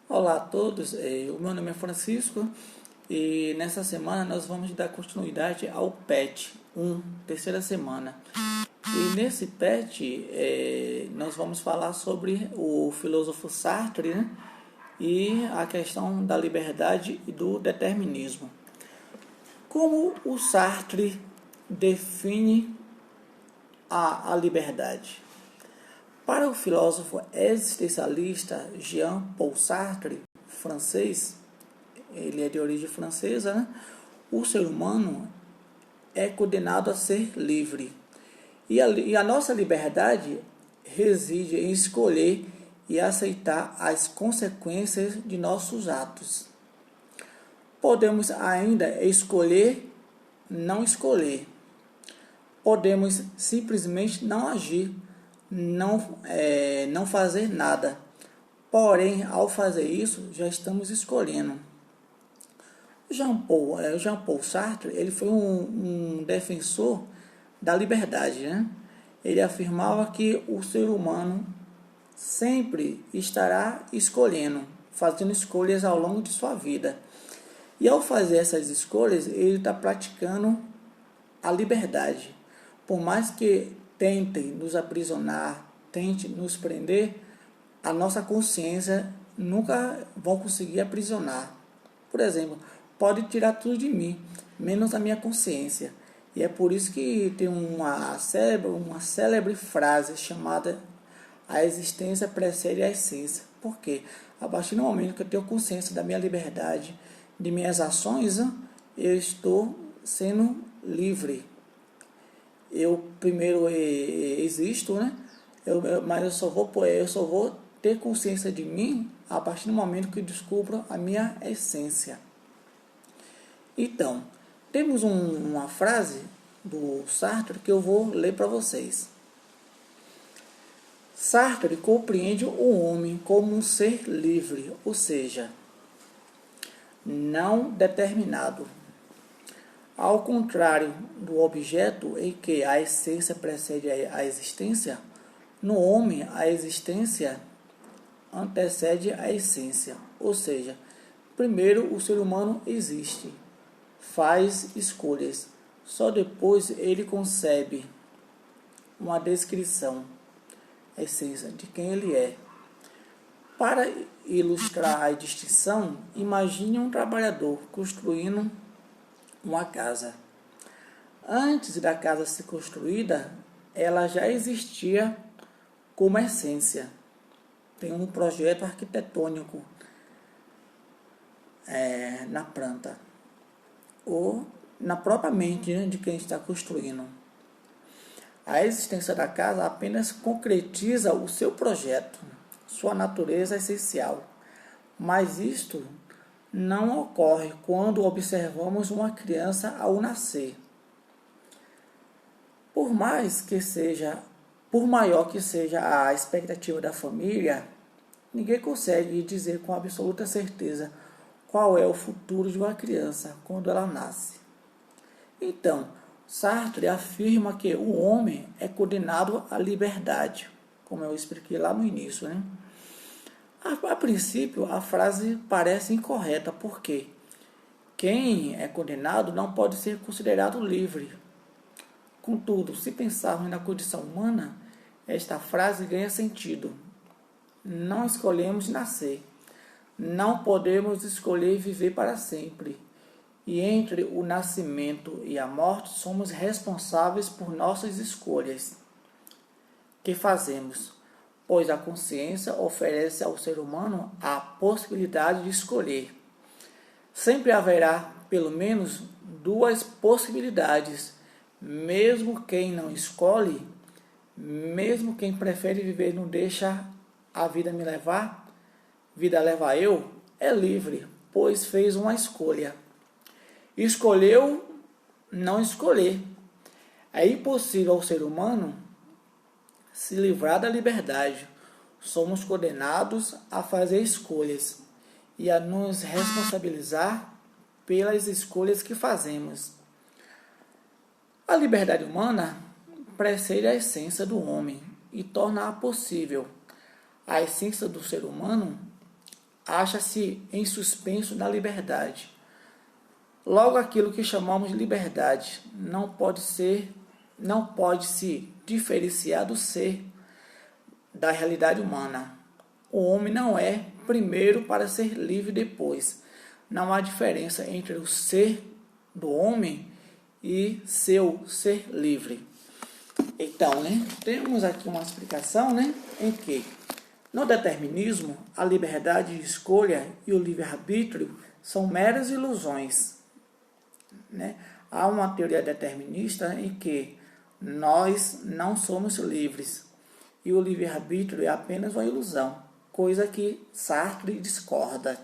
Olá a todos, o meu nome é Francisco e nessa semana nós vamos dar continuidade ao PET 1, terceira semana. E nesse PET nós vamos falar sobre o filósofo Sartre, né? E a questão da liberdade e do determinismo. Como o Sartre define a liberdade? Para o filósofo existencialista Jean-Paul Sartre, francês, ele é de origem francesa, né? O ser humano é condenado a ser livre. E a nossa liberdade reside em escolher e aceitar as consequências de nossos atos. Podemos ainda escolher não escolher. Podemos simplesmente não agir, não fazer nada. Porém, ao fazer isso, já estamos escolhendo. Jean-Paul Sartre, ele foi um defensor da liberdade, né? Ele afirmava que o ser humano sempre estará escolhendo, fazendo escolhas ao longo de sua vida. E ao fazer essas escolhas, ele está praticando a liberdade. Por mais que tentem nos aprisionar, tentem nos prender, a nossa consciência nunca vão conseguir aprisionar. Por exemplo, pode tirar tudo de mim, menos a minha consciência. E é por isso que tem uma célebre frase chamada a existência precede a essência. Por quê? A partir do momento que eu tenho consciência da minha liberdade, de minhas ações, eu estou sendo livre. Eu primeiro existo, né? Mas eu só vou ter consciência de mim a partir do momento que eu descubro a minha essência. Então, temos uma frase do Sartre que eu vou ler para vocês. Sartre compreende o homem como um ser livre, ou seja, não determinado. Ao contrário do objeto em que a essência precede a existência, no homem a existência antecede a essência, ou seja, primeiro o ser humano existe, faz escolhas, só depois ele concebe uma descrição, a essência de quem ele é. Para ilustrar a distinção, imagine um trabalhador construindo uma casa. Antes da casa ser construída, ela já existia como essência. Tem um projeto arquitetônico na planta ou na própria mente, né, de quem está construindo. A existência da casa apenas concretiza o seu projeto, sua natureza essencial. Mas isto não ocorre quando observamos uma criança ao nascer. Por maior que seja a expectativa da família, ninguém consegue dizer com absoluta certeza qual é o futuro de uma criança quando ela nasce. Então, Sartre afirma que o homem é condenado à liberdade, como eu expliquei lá no início, né? A princípio, a frase parece incorreta, porque quem é condenado não pode ser considerado livre. Contudo, se pensarmos na condição humana, esta frase ganha sentido. Não escolhemos nascer. Não podemos escolher viver para sempre. E entre o nascimento e a morte, somos responsáveis por nossas escolhas que fazemos, pois a consciência oferece ao ser humano a possibilidade de escolher. Sempre haverá, pelo menos, duas possibilidades. Mesmo quem não escolhe, mesmo quem prefere viver não deixa a vida me levar, vida leva eu, é livre, pois fez uma escolha. Escolheu não escolher. É impossível ao ser humano se livrar da liberdade. Somos condenados a fazer escolhas e a nos responsabilizar pelas escolhas que fazemos. A liberdade humana precede a essência do homem e torna-a possível. A essência do ser humano acha-se em suspenso na liberdade. Logo, aquilo que chamamos de liberdade não pode se diferenciar do ser da realidade humana. O homem não é primeiro para ser livre depois. Não há diferença entre o ser do homem e seu ser livre. Então, temos aqui uma explicação, em que no determinismo, a liberdade de escolha e o livre-arbítrio são meras ilusões. Há uma teoria determinista em que nós não somos livres e o livre-arbítrio é apenas uma ilusão, coisa que Sartre discorda.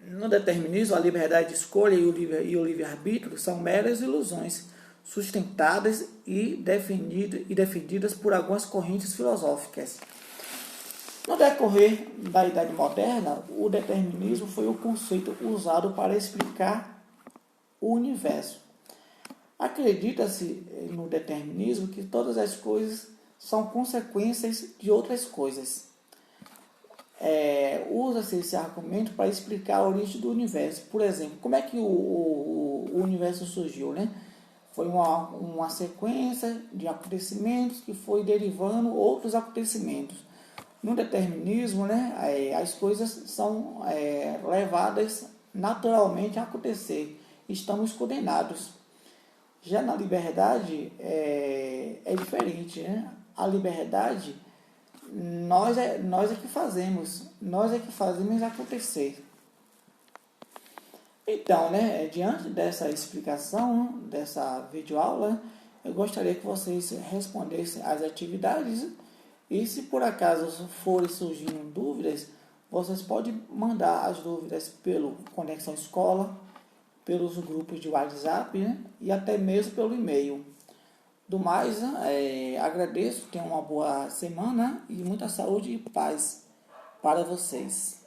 No determinismo, a liberdade de escolha e o livre-arbítrio são meras ilusões, sustentadas e defendidas por algumas correntes filosóficas. No decorrer da Idade Moderna, o determinismo foi o conceito usado para explicar o universo. Acredita-se no determinismo que todas as coisas são consequências de outras coisas. Usa-se esse argumento para explicar a origem do universo. Por exemplo, como é que o universo surgiu, Foi uma sequência de acontecimentos que foi derivando outros acontecimentos. No determinismo, as coisas são levadas naturalmente a acontecer. Estamos condenados. Já na liberdade é diferente. A liberdade, nós é que fazemos acontecer. Então, diante dessa explicação, dessa videoaula, eu gostaria que vocês respondessem às atividades e, se por acaso forem surgindo dúvidas, vocês podem mandar as dúvidas pelo Conexão Escola, pelos grupos de WhatsApp, e até mesmo pelo e-mail. Do mais, agradeço, tenham uma boa semana e muita saúde e paz para vocês.